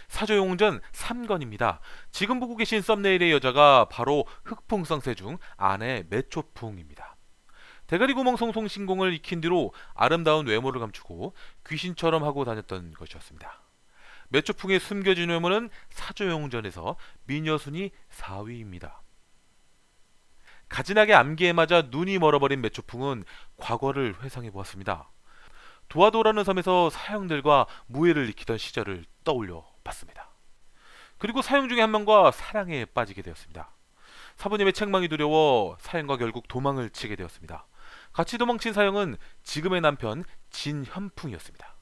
사조용전 3건입니다. 지금 보고 계신 썸네일의 여자가 바로 흑풍성세 중 아내 매초풍입니다. 대가리 구멍 송송 신공을 익힌 뒤로 아름다운 외모를 감추고 귀신처럼 하고 다녔던 것이었습니다. 매초풍의 숨겨진 외모는 사조용전에서 미녀순이 4위입니다. 가진하게 암기에 맞아 눈이 멀어버린 매초풍은 과거를 회상해 보았습니다. 도화도라는 섬에서 사형들과 무예를 익히던 시절을 떠올려 봤습니다. 그리고 사형 중에 한 명과 사랑에 빠지게 되었습니다. 사부님의 책망이 두려워 사형과 결국 도망을 치게 되었습니다. 같이 도망친 사형은 지금의 남편 진현풍이었습니다.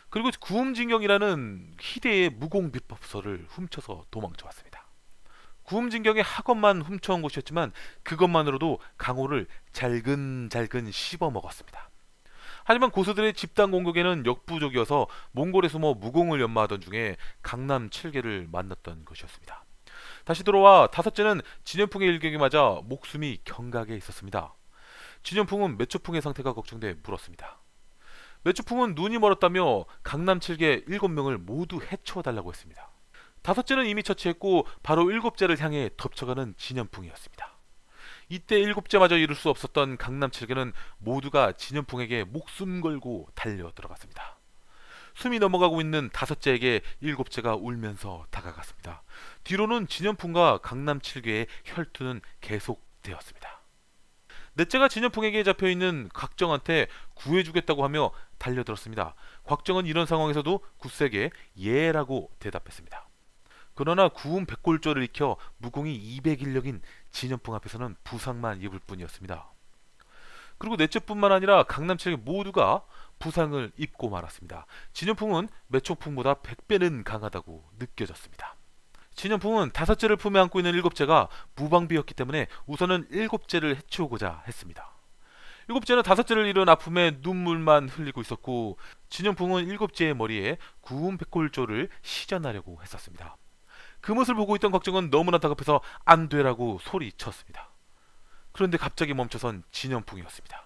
그리고 구음진경이라는 희대의 무공 비법서를 훔쳐서 도망쳐 왔습니다. 구음진경의 학원만 훔쳐온 곳이었지만 그것만으로도 강호를 잘근잘근 씹어 먹었습니다. 하지만 고수들의 집단 공격에는 역부족이어서 몽골에 숨어 무공을 연마하던 중에 강남 7개를 만났던 것이었습니다. 다시 돌아와 다섯째는 진현풍의 일격에 맞아 목숨이 경각에 있었습니다. 진현풍은 매초풍의 상태가 걱정돼 물었습니다. 매초풍은 눈이 멀었다며 강남 7개 7명을 모두 해쳐달라고 했습니다. 다섯째는 이미 처치했고 바로 일곱째를 향해 덮쳐가는 진현풍이었습니다. 이때 일곱째마저 이룰 수 없었던 강남 7개는 모두가 진현풍에게 목숨 걸고 달려 들어갔습니다. 숨이 넘어가고 있는 다섯째에게 일곱째가 울면서 다가갔습니다. 뒤로는 진현풍과 강남 7개의 혈투는 계속되었습니다. 넷째가 진현풍에게 잡혀있는 곽정한테 구해주겠다고 하며 달려들었습니다. 곽정은 이런 상황에서도 굳세게 예라고 대답했습니다. 그러나 구운 백골조를 익혀 무공이 200인력인 진현풍 앞에서는 부상만 입을 뿐이었습니다. 그리고 넷째뿐만 아니라 강남 7개 모두가 부상을 입고 말았습니다. 진현풍은 매초풍보다 100배는 강하다고 느껴졌습니다. 진현풍은 다섯째를 품에 안고 있는 일곱째가 무방비였기 때문에 우선은 일곱째를 해치우고자 했습니다. 일곱째는 다섯째를 잃은 아픔에 눈물만 흘리고 있었고 진현풍은 일곱째의 머리에 구운 백골조를 시전하려고 했었습니다. 그 모습을 보고 있던 곽정은 너무나 다급해서 안 되라고 소리쳤습니다. 그런데 갑자기 멈춰선 진현풍이었습니다.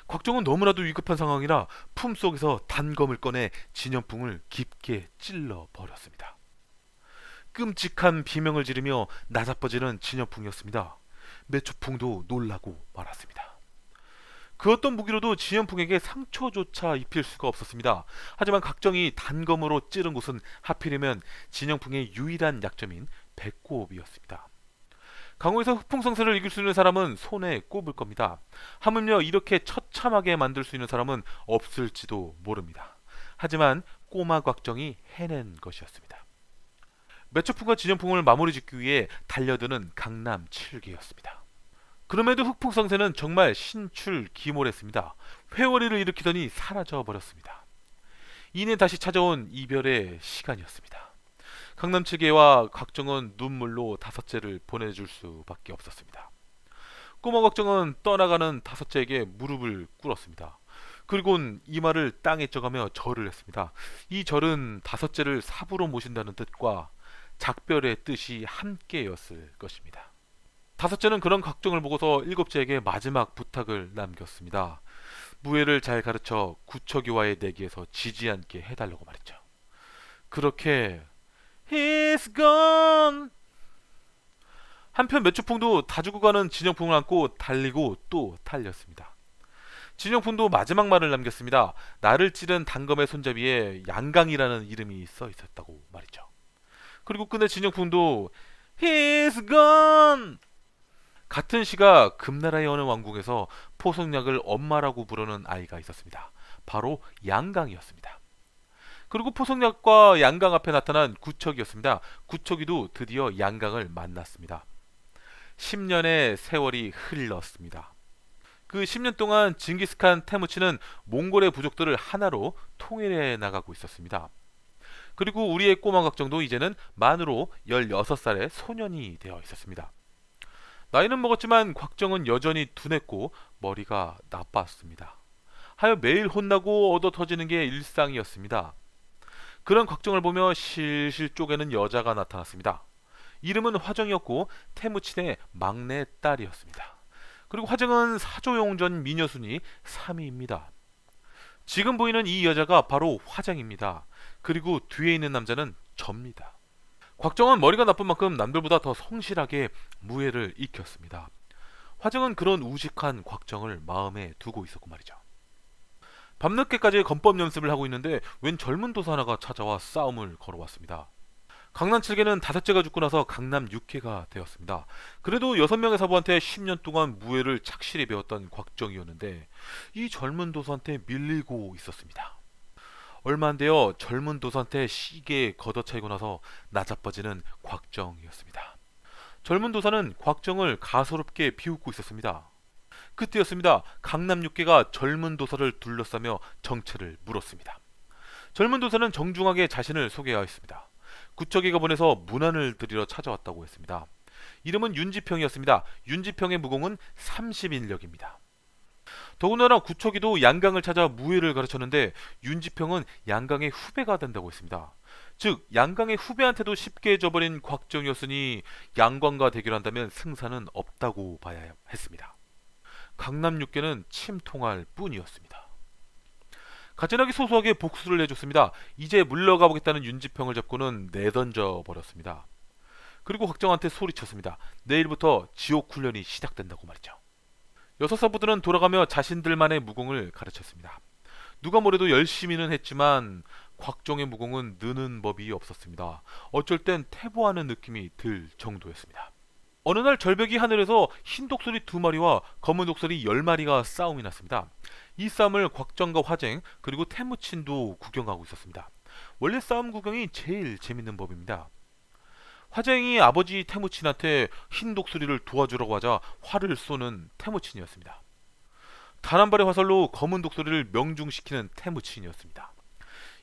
곽정은 너무나도 위급한 상황이라 품속에서 단검을 꺼내 진현풍을 깊게 찔러 버렸습니다. 끔찍한 비명을 지르며 나자빠지는 진현풍이었습니다. 매초풍도 놀라고 말았습니다. 그 어떤 무기로도 진현풍에게 상처조차 입힐 수가 없었습니다. 하지만 각정이 단검으로 찌른 곳은 하필이면 진현풍의 유일한 약점인 배꼽이었습니다. 강호에서 흑풍성세를 이길 수 있는 사람은 손에 꼽을 겁니다. 하물며 이렇게 처참하게 만들 수 있는 사람은 없을지도 모릅니다. 하지만 꼬마 곽정이 해낸 것이었습니다. 매초풍과 진현풍을 마무리 짓기 위해 달려드는 강남 7개였습니다. 그럼에도 흑풍성세는 정말 신출귀몰했습니다. 회오리를 일으키더니 사라져 버렸습니다. 이내 다시 찾아온 이별의 시간이었습니다. 강남 7개와 곽정은 눈물로 다섯째를 보내줄 수밖에 없었습니다. 꼬마 곽정은 떠나가는 다섯째에게 무릎을 꿇었습니다. 그리고는 이마를 땅에 쪄가며 절을 했습니다. 이 절은 다섯째를 사부로 모신다는 뜻과 작별의 뜻이 함께였을 것입니다. 다섯째는 그런 각정을 보고서 일곱째에게 마지막 부탁을 남겼습니다. 무예를 잘 가르쳐 구척이와의 내기에서 지지 않게 해달라고 말했죠. 그렇게 He's gone. 한편 매초풍도 다 죽어가는 진영풍을 안고 달리고 또 달렸습니다. 진영풍도 마지막 말을 남겼습니다. 나를 찌른 단검의 손잡이에 양강이라는 이름이 써 있었다고 말이죠. 그리고 끝내 진영풍도 He's gone. 같은 시가 금나라의 어느 왕궁에서 포성약을 엄마라고 부르는 아이가 있었습니다. 바로 양강이었습니다. 그리고 포성약과 양강 앞에 나타난 구척이었습니다. 구척이도 드디어 양강을 만났습니다. 10년의 세월이 흘렀습니다. 그 10년 동안 징기스칸 테무치는 몽골의 부족들을 하나로 통일해 나가고 있었습니다. 그리고 우리의 꼬마 각정도 이제는 만으로 16살의 소년이 되어 있었습니다. 나이는 먹었지만 곽정은 여전히 둔했고 머리가 나빴습니다. 하여 매일 혼나고 얻어 터지는 게 일상이었습니다. 그런 곽정을 보며 실실 쪼개는 여자가 나타났습니다. 이름은 화정이었고 태무친의 막내 딸이었습니다. 그리고 화정은 사조용전 미녀순이 3위입니다. 지금 보이는 이 여자가 바로 화정입니다. 그리고 뒤에 있는 남자는 접니다. 곽정은 머리가 나쁜 만큼 남들보다 더 성실하게 무예를 익혔습니다. 화정은 그런 우직한 곽정을 마음에 두고 있었고 말이죠. 밤늦게까지 건법 연습을 하고 있는데 웬 젊은 도사 하나가 찾아와 싸움을 걸어왔습니다. 강남 7개는 5째가 죽고 나서 강남 6개가 되었습니다. 그래도 6명의 사부한테 10년 동안 무예를 착실히 배웠던 곽정이었는데 이 젊은 도사한테 밀리고 있었습니다. 얼마 안 되어 젊은 도사한테 시게 걷어차이고 나서 나자빠지는 곽정이었습니다. 젊은 도사는 곽정을 가소롭게 비웃고 있었습니다. 그때였습니다. 강남 6개가 젊은 도사를 둘러싸며 정체를 물었습니다. 젊은 도사는 정중하게 자신을 소개하였습니다. 구척이가 보내서 문안을 드리러 찾아왔다고 했습니다. 이름은 윤지평이었습니다. 윤지평의 무공은 30인력입니다. 더군다나 구척이도 양강을 찾아 무예를 가르쳤는데 윤지평은 양강의 후배가 된다고 했습니다. 즉 양강의 후배한테도 쉽게 져버린 곽정이었으니 양광과 대결한다면 승산은 없다고 봐야 했습니다. 강남 6개는 침통할 뿐이었습니다. 가진하게 소소하게 복수를 해줬습니다. 이제 물러가 보겠다는 윤지평을 잡고는 내던져 버렸습니다. 그리고 곽정한테 소리쳤습니다. 내일부터 지옥 훈련이 시작된다고 말이죠. 여섯 사부들은 돌아가며 자신들만의 무공을 가르쳤습니다. 누가 뭐래도 열심히는 했지만 곽정의 무공은 느는 법이 없었습니다. 어쩔 땐 퇴보하는 느낌이 들 정도였습니다. 어느 날 절벽이 하늘에서 흰 독수리 2마리와 검은 독수리 10마리가 싸움이 났습니다. 이 싸움을 곽정과 화쟁 그리고 태무친도 구경하고 있었습니다. 원래 싸움 구경이 제일 재밌는 법입니다. 화쟁이 아버지 태무친한테 흰 독수리를 도와주라고 하자 활을 쏘는 태무친이었습니다. 단 한 발의 화살로 검은 독수리를 명중시키는 태무친이었습니다.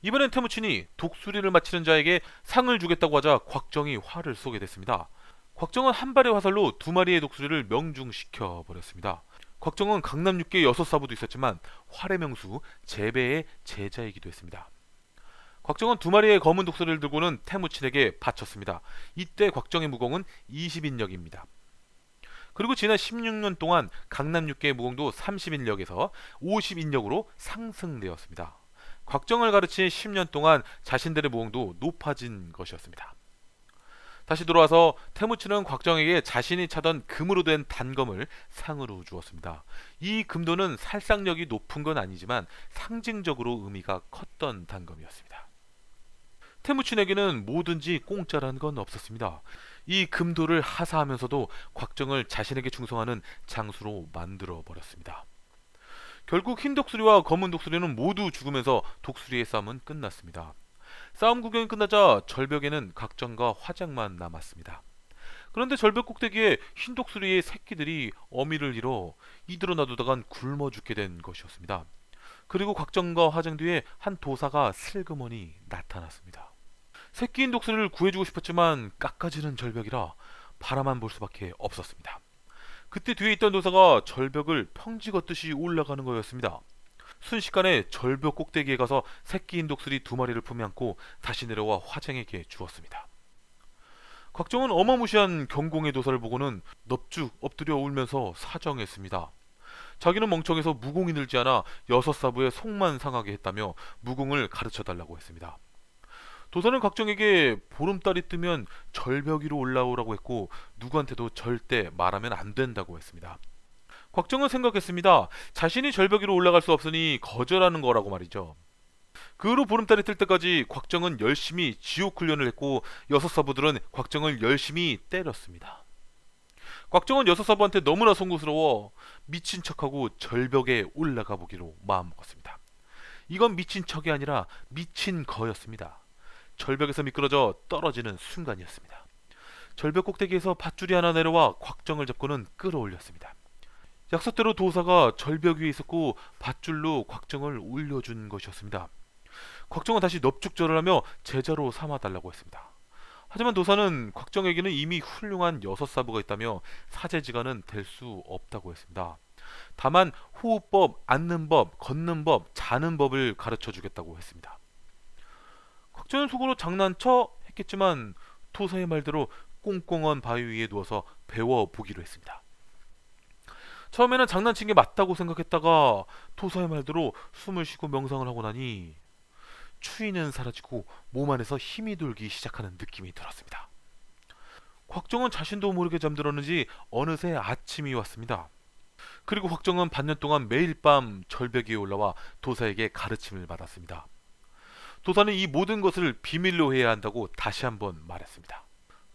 이번엔 태무친이 독수리를 맞히는 자에게 상을 주겠다고 하자 곽정이 활을 쏘게 됐습니다. 곽정은 한 발의 화살로 2마리의 독수리를 명중시켜 버렸습니다. 곽정은 강남 6개 6사부도 있었지만 활의 명수 제배의 제자이기도 했습니다. 곽정은 2마리의 검은 독수리를 들고는 태무친에게 바쳤습니다. 이때 곽정의 무공은 20인력입니다. 그리고 지난 16년 동안 강남 6개의 무공도 30인력에서 50인력으로 상승되었습니다. 곽정을 가르친 10년 동안 자신들의 무공도 높아진 것이었습니다. 다시 돌아와서 태무친은 곽정에게 자신이 차던 금으로 된 단검을 상으로 주었습니다. 이 금도는 살상력이 높은 건 아니지만 상징적으로 의미가 컸던 단검이었습니다. 태무친에게는 뭐든지 공짜란 건 없었습니다. 이 금도를 하사하면서도 곽정을 자신에게 충성하는 장수로 만들어 버렸습니다. 결국 흰 독수리와 검은 독수리는 모두 죽으면서 독수리의 싸움은 끝났습니다. 싸움 구경이 끝나자 절벽에는 곽정과 화쟁만 남았습니다. 그런데 절벽 꼭대기에 흰 독수리의 새끼들이 어미를 잃어 이대로 놔두다간 굶어 죽게 된 것이었습니다. 그리고 곽정과 화쟁 뒤에 한 도사가 슬그머니 나타났습니다. 새끼인 독수리를 구해주고 싶었지만 깎아지는 절벽이라 바라만 볼 수밖에 없었습니다. 그때 뒤에 있던 도사가 절벽을 평지 걷듯이 올라가는 거였습니다. 순식간에 절벽 꼭대기에 가서 새끼인 독수리 2마리를 품에 안고 다시 내려와 화쟁에게 주었습니다. 곽정은 어마무시한 경공의 도사를 보고는 넙죽 엎드려 울면서 사정했습니다. 자기는 멍청해서 무공이 늘지 않아 6사부의 속만 상하게 했다며 무공을 가르쳐달라고 했습니다. 도사는 곽정에게 보름달이 뜨면 절벽 위로 올라오라고 했고 누구한테도 절대 말하면 안 된다고 했습니다. 곽정은 생각했습니다. 자신이 절벽 위로 올라갈 수 없으니 거절하는 거라고 말이죠. 그 후로 보름달이 뜰 때까지 곽정은 열심히 지옥 훈련을 했고 6사부들은 곽정을 열심히 때렸습니다. 곽정은 6사부한테 너무나 송구스러워 미친 척하고 절벽에 올라가 보기로 마음먹었습니다. 이건 미친 척이 아니라 미친 거였습니다. 절벽에서 미끄러져 떨어지는 순간이었습니다. 절벽 꼭대기에서 밧줄이 하나 내려와 곽정을 잡고는 끌어올렸습니다. 약속대로 도사가 절벽 위에 있었고 밧줄로 곽정을 올려준 것이었습니다. 곽정은 다시 넙죽절을 하며 제자로 삼아달라고 했습니다. 하지만 도사는 곽정에게는 이미 훌륭한 6사부가 있다며 사제지간은 될 수 없다고 했습니다. 다만 호흡법, 앉는 법, 걷는 법, 자는 법을 가르쳐 주겠다고 했습니다. 곽정은 속으로 장난쳐 했겠지만 도사의 말대로 꽁꽁한 바위 위에 누워서 배워보기로 했습니다. 처음에는 장난친 게 맞다고 생각했다가 도사의 말대로 숨을 쉬고 명상을 하고 나니 추위는 사라지고 몸 안에서 힘이 돌기 시작하는 느낌이 들었습니다. 곽정은 자신도 모르게 잠들었는지 어느새 아침이 왔습니다. 그리고 곽정은 반년 동안 매일 밤 절벽 위에 올라와 도사에게 가르침을 받았습니다. 도사는 이 모든 것을 비밀로 해야 한다고 다시 한번 말했습니다.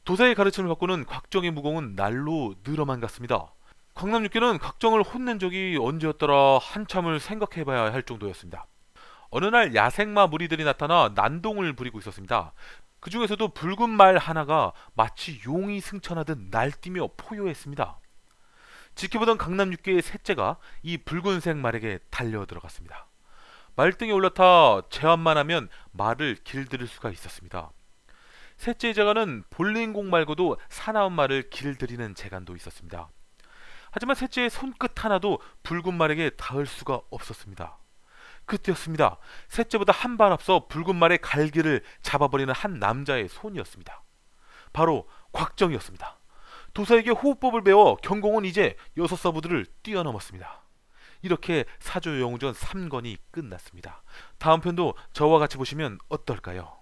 도사의 가르침을 받고는 곽정의 무공은 날로 늘어만 갔습니다. 광남육교는 곽정을 혼낸 적이 언제였더라 한참을 생각해봐야 할 정도였습니다. 어느 날 야생마 무리들이 나타나 난동을 부리고 있었습니다. 그 중에서도 붉은 말 하나가 마치 용이 승천하듯 날뛰며 포효했습니다. 지켜보던 강남육교의 셋째가 이 붉은색 말에게 달려 들어갔습니다. 말등에 올라타 제압만 하면 말을 길들일 수가 있었습니다. 셋째 제가는 볼링공 말고도 사나운 말을 길들이는 재간도 있었습니다. 하지만 셋째의 손끝 하나도 붉은 말에게 닿을 수가 없었습니다. 그때였습니다. 셋째보다 한 발 앞서 붉은 말의 갈기를 잡아버리는 한 남자의 손이었습니다. 바로 곽정이었습니다. 도사에게 호흡법을 배워 경공은 이제 6서부들을 뛰어넘었습니다. 이렇게 사조영우전 3권이 끝났습니다. 다음 편도 저와 같이 보시면 어떨까요?